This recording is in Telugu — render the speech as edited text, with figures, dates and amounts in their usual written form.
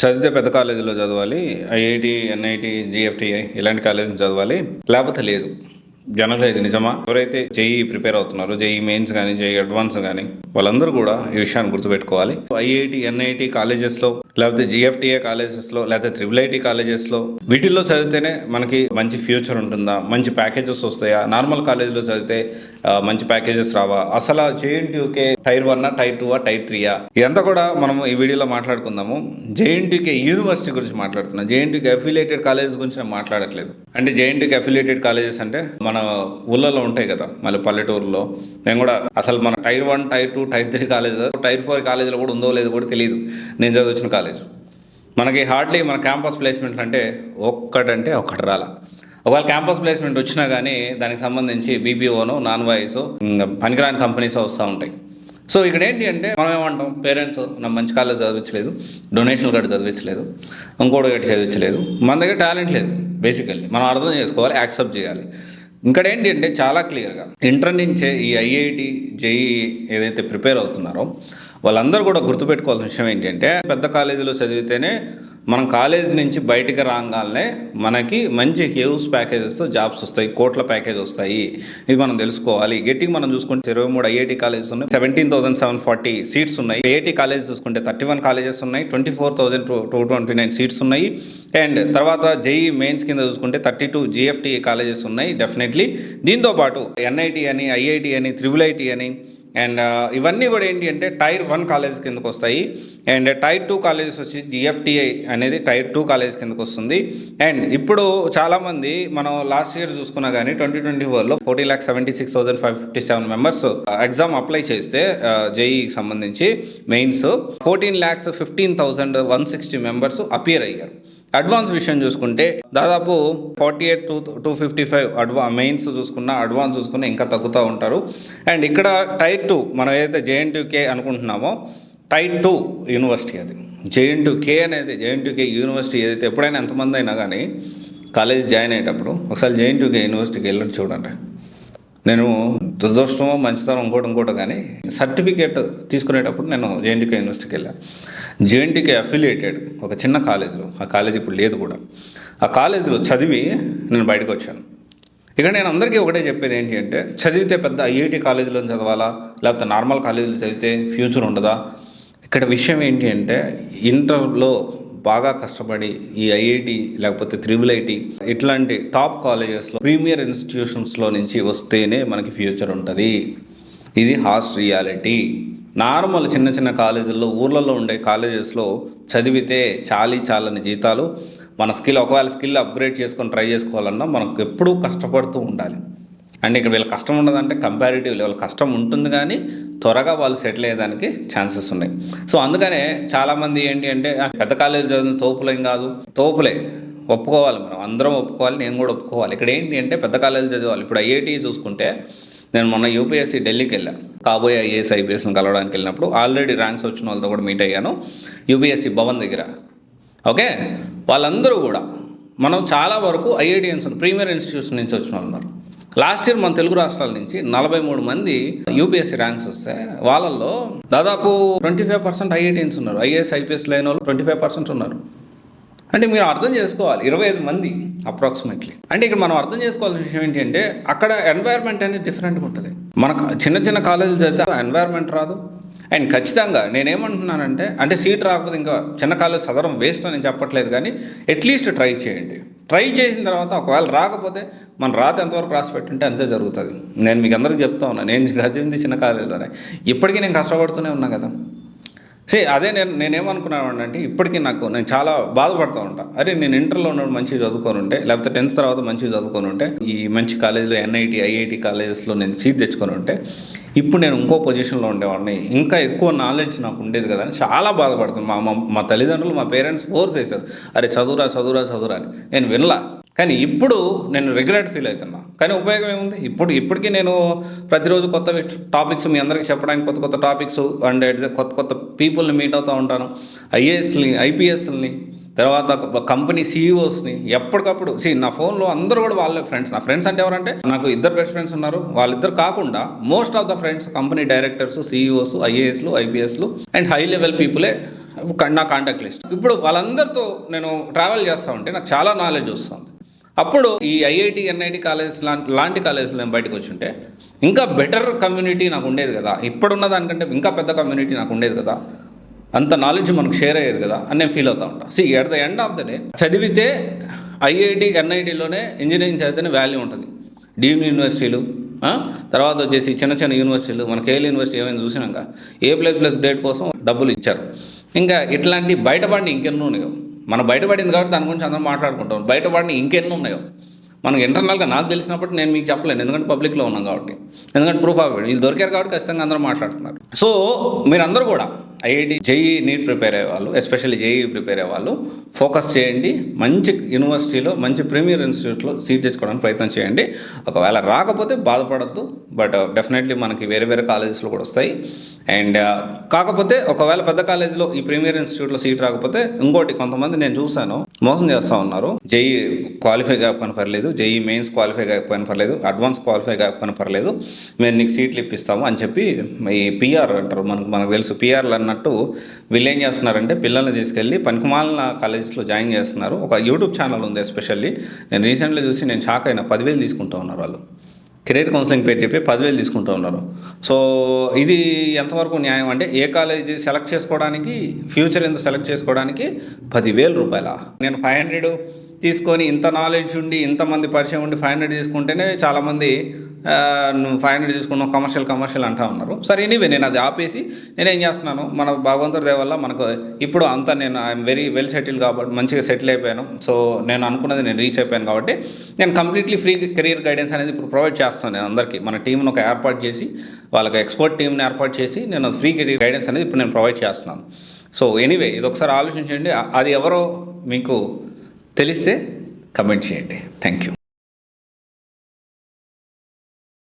చదివితే పెద్ద కాలేజీలో చదవాలి. ఐఐటీ, ఎన్ఐటీ, జీఎఫ్టీఐ ఇలాంటి కాలేజీలో చదవాలి. లేకపోతే లేదు. జనరల్‌గా ఇది నిజమా? ఎవరైతే జేఈఈ ప్రిపేర్ అవుతున్నారో, జేఈఈ మెయిన్స్ గానీ, జేఈఈ అడ్వాన్స్ గానీ వాళ్ళందరూ కూడా ఈ విషయాన్ని గుర్తుపెట్టుకోవాలి. ఐఐటీ, ఎన్ఐటీ కాలేజెస్‌లో లేకపోతే జీఎఫ్టీఏ కాలేజెస్‌లో లేకపోతే త్రిబుల్ ఐటీ కాలేజెస్‌లో వీటిల్లో చదివితేనే మనకి మంచి ఫ్యూచర్ ఉంటుందా? మంచి ప్యాకేజెస్ వస్తాయా? నార్మల్ కాలేజీలో చదివితే మంచి ప్యాకేజెస్ రావా? అసలు జేఎన్‌టీయూకే టైర్ 1 టైర్ 2 టైర్ 3 ఇదంతా కూడా మనం ఈ వీడియోలో మాట్లాడుకుందాము. జేఎన్‌టీయూకే యూనివర్సిటీ గురించి మాట్లాడుతున్నాం. జేఎన్‌టీయూకే అఫిలియేటెడ్ కాలేజెస్ గురించి నేను మాట్లాడట్లేదు. అంటే జేఎన్‌టీయూకే అఫిలియేటెడ్ కాలేజెస్ అంటే మన ఊళ్ళలో ఉంటాయి కదా, మళ్ళీ పల్లెటూరులో. నేను కూడా అసలు మన tier 1 tier 2 tier 3 college, tier 4 కాలేజీలో కూడా ఉందో లేదో కూడా తెలియదు నేను చదివించిన కాలేజ్. మనకి హార్డ్లీ మన క్యాంపస్ ప్లేస్మెంట్లు అంటే ఒక్కటి రాలా. ఒకవేళ క్యాంపస్ ప్లేస్మెంట్ వచ్చినా కానీ దానికి సంబంధించి బీపీఓనో, నాన్ వాయిస్, పనికిరాని కంపెనీస్ వస్తూ ఉంటాయి. సో ఇక్కడ ఏంటి అంటే మనం ఏమంటాం, పేరెంట్స్ నా మంచి కాలేజ్ చదివించలేదు, డొనేషన్లు గట్టి చదివించలేదు, ఇంకోటి గట్టి చదివించలేదు, మన దగ్గర టాలెంట్ లేదు. బేసికల్లీ మనం అర్థం చేసుకోవాలి, యాక్సెప్ట్ చేయాలి. ఇక్కడ ఏంటి అంటే చాలా క్లియర్గా ఇంటర్ నుంచే ఈ ఐఐటి, జేఈఈ ఏదైతే ప్రిపేర్ అవుతున్నారో వాళ్ళందరూ కూడా గుర్తుపెట్టుకోవాల్సిన విషయం ఏంటంటే, పెద్ద కాలేజీలో చదివితేనే మనం కాలేజీ నుంచి బయటకు రాగానే మనకి మంచి హ్యూజ్ ప్యాకేజెస్తో జాబ్స్ వస్తాయి, కోట్ల ప్యాకేజ్ వస్తాయి. ఇది మనం తెలుసుకోవాలి. గట్టిగా మనం చూసుకుంటే 23 ఐఐటి కాలేజెస్ ఉన్నాయి, 17,740 సీట్స్ ఉన్నాయి. ఐఐటి కాలేజెస్ చూసుకుంటే 31 కాలేజెస్ ఉన్నాయి, 24,229 సీట్స్ ఉన్నాయి. అండ్ తర్వాత జేఈ మెయిన్స్ కింద చూసుకుంటే 32 జీఎఫ్టీ కాలేజెస్ ఉన్నాయి డెఫినెట్లీ. దీంతోపాటు ఎన్ఐటి అని, ఐఐటి అని, త్రిబుల్ ఐటీ అని, అండ్ ఇవన్నీ కూడా ఏంటి అంటే టైర్ 1 కాలేజ్ కిందకు వస్తాయి. అండ్ టైర్ 2 కాలేజెస్ వచ్చి జిఎఫ్టీఐ అనేది టైర్ 2 కాలేజ్ కిందకు వస్తుంది. అండ్ ఇప్పుడు చాలామంది మనం లాస్ట్ ఇయర్ చూసుకున్నా కానీ 2024లో 40,76,557 మెంబర్స్ ఎగ్జామ్ అప్లై చేస్తే జేఈకి సంబంధించి మెయిన్స్ 14,15,160 మెంబర్స్ అపియర్ అయ్యారు. అడ్వాన్స్ విషయం చూసుకుంటే దాదాపు 48,255 మెయిన్స్ చూసుకున్నా, అడ్వాన్స్ చూసుకున్నా ఇంకా తగ్గుతూ ఉంటారు. అండ్ ఇక్కడ టైర్ 2 మనం ఏదైతే జేఎన్‌టీయూకే అనుకుంటున్నామో టైర్ 2 యూనివర్సిటీ అది. జేఎన్‌టీయూకే అనేది జేఎన్‌టీయూకే యూనివర్సిటీ ఏదైతే, ఎప్పుడైనా ఎంతమంది అయినా కానీ కాలేజ్ జాయిన్ అయ్యేటప్పుడు ఒకసారి జేఎన్‌టీయూకే యూనివర్సిటీకి వెళ్ళి చూడండి. నేను దురదృష్టమో మంచితనం ఇంకోటి కానీ సర్టిఫికేట్ తీసుకునేటప్పుడు నేను జేఎన్‌టీయూకే యూనివర్సిటీకి వెళ్ళాను. జేఎన్‌టీయూకే అఫిలియేటెడ్ ఒక చిన్న కాలేజీలో, ఆ కాలేజ్ ఇప్పుడు లేదు కూడా, ఆ కాలేజీలో చదివి నేను బయటకు వచ్చాను. ఇక నేను అందరికీ ఒకటే చెప్పేది ఏంటి అంటే, చదివితే పెద్ద ఐఐటి కాలేజీలో చదవాలా లేకపోతే నార్మల్ కాలేజీలో చదివితే ఫ్యూచర్ ఉండదా? ఇక్కడ విషయం ఏంటి అంటే, ఇంటర్లో బాగా కష్టపడి ఈ ఐఐటి లేకపోతే త్రిబుల్ ఐటీ ఇట్లాంటి టాప్ కాలేజెస్లో, ప్రీమియర్ ఇన్స్టిట్యూషన్స్లో నుంచి వస్తేనే మనకి ఫ్యూచర్ ఉంటుంది. ఇది హార్ష్ రియాలిటీ. నార్మల్ చిన్న కాలేజీల్లో, ఊర్లలో ఉండే కాలేజెస్లో చదివితే చాలని జీతాలు. మన ఒకవేళ స్కిల్ అప్గ్రేడ్ చేసుకొని ట్రై చేసుకోవాలన్నా మనకు ఎప్పుడూ కష్టపడుతూ ఉండాలి. అంటే ఇక్కడ వీళ్ళ కష్టం ఉండదంటే కంపారిటివ్లీ వాళ్ళ కష్టం ఉంటుంది, కానీ త్వరగా వాళ్ళు సెటిల్ అయ్యేదానికి ఛాన్సెస్ ఉన్నాయి. సో అందుకనే చాలామంది ఏంటి అంటే పెద్ద కాలేజీ చదివిన తోపులేం కాదు, తోపులే ఒప్పుకోవాలి, మనం అందరం ఒప్పుకోవాలి, నేను కూడా ఒప్పుకోవాలి. ఇక్కడ ఏంటి అంటే పెద్ద కాలేజీ చదివాలి. ఇప్పుడు ఐఐటి చూసుకుంటే నేను మొన్న యూపీఎస్సీ ఢిల్లీకి వెళ్ళాను, కాబోయే ఐఏఎస్ ఐపీఎస్ని కలవడానికి వెళ్ళినప్పుడు ఆల్రెడీ ర్యాంక్స్ వచ్చిన వాళ్ళతో కూడా మీట్ అయ్యాను యూపీఎస్సీ భవన్ దగ్గర. ఓకే, వాళ్ళందరూ కూడా మనం చాలా వరకు ఐఐటియన్స్ ప్రీమియర్ ఇన్స్టిట్యూషన్ నుంచి వచ్చిన వాళ్ళు ఉన్నారు. లాస్ట్ ఇయర్ మన తెలుగు రాష్ట్రాల నుంచి 43 మంది యూపీఎస్సీ ర్యాంక్స్ వస్తే వాళ్ళల్లో దాదాపు 25% ఐఐటియన్స్ ఉన్నారు. ఐఏఎస్ ఐపీఎస్ లేని వాళ్ళు 25% ఉన్నారు. అంటే మీరు అర్థం చేసుకోవాలి, 25 మంది అప్రాక్సిమేట్లీ. అంటే ఇక్కడ మనం అర్థం చేసుకోవాల్సిన విషయం ఏంటి అంటే, అక్కడ ఎన్వైర్న్మెంట్ అనేది డిఫరెంట్గా ఉంటుంది. మనకు చిన్న కాలేజీలు చదివితే ఎన్వైర్న్మెంట్ రాదు. అండ్ ఖచ్చితంగా నేనేమంటున్నానంటే, అంటే సీట్ రాకపోతే ఇంకా చిన్న కాలేజ్ చదవడం వేస్ట్ అని చెప్పట్లేదు, కానీ అట్లీస్ట్ ట్రై చేయండి. ట్రై చేసిన తర్వాత ఒకవేళ రాకపోతే మన రాత ఎంతవరకు రాసి పెట్టుంటే అంతే జరుగుతుంది. నేను మీకు అందరికీ చెప్తా ఉన్నాను, నేను చదివింది చిన్న కాలేజీలోనే, ఇప్పటికీ నేను కష్టపడుతూనే ఉన్నా కదా. అదే నేనేమనుకున్నాను అంటే, ఇప్పటికీ నేను చాలా బాధపడుతూ ఉంటాను. అరే నేను ఇంటర్లో ఉన్నప్పుడు మంచిగా చదువుకొని ఉంటే, లేకపోతే 10th తర్వాత మంచిగా చదువుకొని ఉంటే, ఈ మంచి కాలేజీలో ఎన్ఐటి, ఐఐటి కాలేజెస్లో నేను సీట్ తెచ్చుకొని ఉంటే ఇప్పుడు నేను ఇంకో పొజిషన్లో ఉండేవాడిని, ఇంకా ఎక్కువ నాలెడ్జ్ నాకు ఉండేది కదా అని చాలా బాధపడుతున్నాను. మా తల్లిదండ్రులు, మా పేరెంట్స్ ఫోర్స్ చేశారు, అరే చదువురా అని. నేను వినలా, కానీ ఇప్పుడు నేను రిగ్రెట్ ఫీల్ అవుతున్నా. కానీ ఉపయోగం ఏముంది? ఇప్పటికీ నేను ప్రతిరోజు కొత్త టాపిక్స్ మీ అందరికీ చెప్పడానికి కొత్త టాపిక్స్ అండ్ కొత్త పీపుల్ని మీట్ అవుతూ ఉంటాను. ఐఏఎస్ని, ఐపీఎస్ని, తర్వాత కంపెనీ సీఈఓస్ని ఎప్పటికప్పుడు. నా ఫోన్లో అందరూ కూడా వాళ్ళే ఫ్రెండ్స్. నా ఫ్రెండ్స్ అంటే ఎవరంటే, నాకు 2 బెస్ట్ ఫ్రెండ్స్ ఉన్నారు. వాళ్ళిద్దరు కాకుండా most of the friends company directors, CEOs, ఐఏఎస్లు, ఐపీఎస్లు అండ్ హై లెవెల్ పీపులే నా కాంటాక్ట్ లిస్ట్. ఇప్పుడు వాళ్ళందరితో నేను ట్రావెల్ చేస్తూ ఉంటే నాకు చాలా నాలెడ్జ్ వస్తుంది. అప్పుడు ఈ ఐఐటి ఎన్ఐటి కాలేజ్ లాంటి కాలేజీలో నేను బయటకు వచ్చి ఉంటే ఇంకా బెటర్ కమ్యూనిటీ నాకు ఉండేది కదా, ఇప్పుడున్న దానికంటే ఇంకా పెద్ద కమ్యూనిటీ నాకు ఉండేది కదా, అంత నాలెడ్జ్ మనకు షేర్ అయ్యేది కదా అని నేను ఫీల్ అవుతూ ఉంటాను. At the end of the day చదివితే ఐఐటి ఎన్ఐటీలోనే ఇంజనీరింగ్ చదివితేనే వాల్యూ ఉంటుంది. డీమ్డ్ యూనివర్సిటీలు, తర్వాత వచ్చేసి చిన్న చిన్న యూనివర్సిటీలు, మన కేఎల్ యూనివర్సిటీ ఏమైనా చూసినాక A++ గ్రేడ్ కోసం డబ్బులు ఇచ్చారు. ఇంకా ఇట్లాంటి బయటపడిన ఇంకెన్నో ఉన్నాయో, మనం బయటపడింది కాబట్టి దాని గురించి అందరం మాట్లాడుకుంటాం. బయటపడిన ఇంకెన్నో ఉన్నాయో మనకు ఇంటర్నల్గా నాకు తెలిసినప్పుడు నేను మీకు చెప్పలేను, ఎందుకంటే పబ్లిక్లో ఉన్నాం కాబట్టి, ఎందుకంటే ప్రూఫ్ ఆఫ్ వీళ్ళు దొరికారు కాబట్టి ఖచ్చితంగా అందరూ మాట్లాడుతున్నారు. సో మీరందరూ కూడా ఐఐటి జేఈ నీట్ ప్రిపేర్ అయ్యే వాళ్ళు, ఎస్పెషల్లీ జేఈ ప్రిపేర్ అయ్యే వాళ్ళు ఫోకస్ చేయండి. మంచి యూనివర్సిటీలో మంచి ప్రీమియర్ ఇన్స్టిట్యూట్లో సీట్ తెచ్చుకోవడానికి ప్రయత్నం చేయండి. ఒకవేళ రాకపోతే బాధపడద్దు, బట్ డెఫినెట్లీ మనకి వేరే వేరే కాలేజెస్లో కూడా వస్తాయి. అండ్ కాకపోతే ఒకవేళ పెద్ద కాలేజీలో ఈ ప్రీమియర్ ఇన్స్టిట్యూట్లో సీట్ రాకపోతే ఇంకోటి కొంతమంది నేను చూశాను మోసం చేస్తూ ఉన్నారు. జేఈ క్వాలిఫై కాకపోయినా పర్లేదు, జేఈ మెయిన్స్ క్వాలిఫై కాకపోయినా పర్లేదు, అడ్వాన్స్ క్వాలిఫై కాకపోయినా పర్లేదు, మేము నీకు సీట్లు ఇప్పిస్తాము అని చెప్పి ఈ పిఆర్ అంటారు, మనకు తెలుసు పిఆర్లు అన్నట్టు వీళ్ళు ఏం చేస్తున్నారంటే పిల్లల్ని తీసుకెళ్ళి పనికిమాలిన కాలేజెస్లో జాయిన్ చేస్తున్నారు. ఒక యూట్యూబ్ ఛానల్ ఉంది ఎస్పెషల్లీ, నేను రీసెంట్లీ చూసి నేను షాక్ అయినా. 10,000 తీసుకుంటూ ఉన్నారు వాళ్ళు, కెరీర్ కౌన్సిలింగ్ పేరు చెప్పి 10,000 తీసుకుంటూ ఉన్నారు. సో ఇది ఎంతవరకు న్యాయం అంటే, ఏ కాలేజీ సెలెక్ట్ చేసుకోవడానికి, ఫ్యూచర్ ఎంత సెలెక్ట్ చేసుకోవడానికి 10,000 రూపాయల? నేను 500 తీసుకొని ఇంత నాలెడ్జ్ ఉండి ఇంతమంది పరిచయం ఉండి 500 తీసుకుంటేనే చాలామంది నువ్వు 500 తీసుకున్నావు కమర్షియల్ అంటూ ఉన్నారు. సరే ఎనీవే నేను అది ఆపేసి నేనేం చేస్తున్నాను, మన భగవంతుడి దయ వల్ల మనకు ఇప్పుడు అంతా నేను ఐఎమ్ వెరీ వెల్ సెటిల్ కాబట్టి మంచిగా సెటిల్ అయిపోయాను. సో నేను అనుకున్నది నేను రీచ్ అయిపోయాను కాబట్టి నేను కంప్లీట్లీ ఫ్రీ కెరీర్ గైడెన్స్ అనేది ఇప్పుడు ప్రొవైడ్ చేస్తున్నాను. నేను అందరికీ మన టీంను ఒక ఏర్పాటు చేసి, వాళ్ళకి ఎక్స్పర్ట్ టీంని ఏర్పాటు చేసి నేను ఫ్రీ కెరీర్ గైడెన్స్ అనేది ఇప్పుడు నేను ప్రొవైడ్ చేస్తున్నాను. సో ఎనీవే ఇది ఒకసారి ఆలోచించండి. అది ఎవరో మీకు తెలిస్తే కమెంట్ చేయండి. Thank you.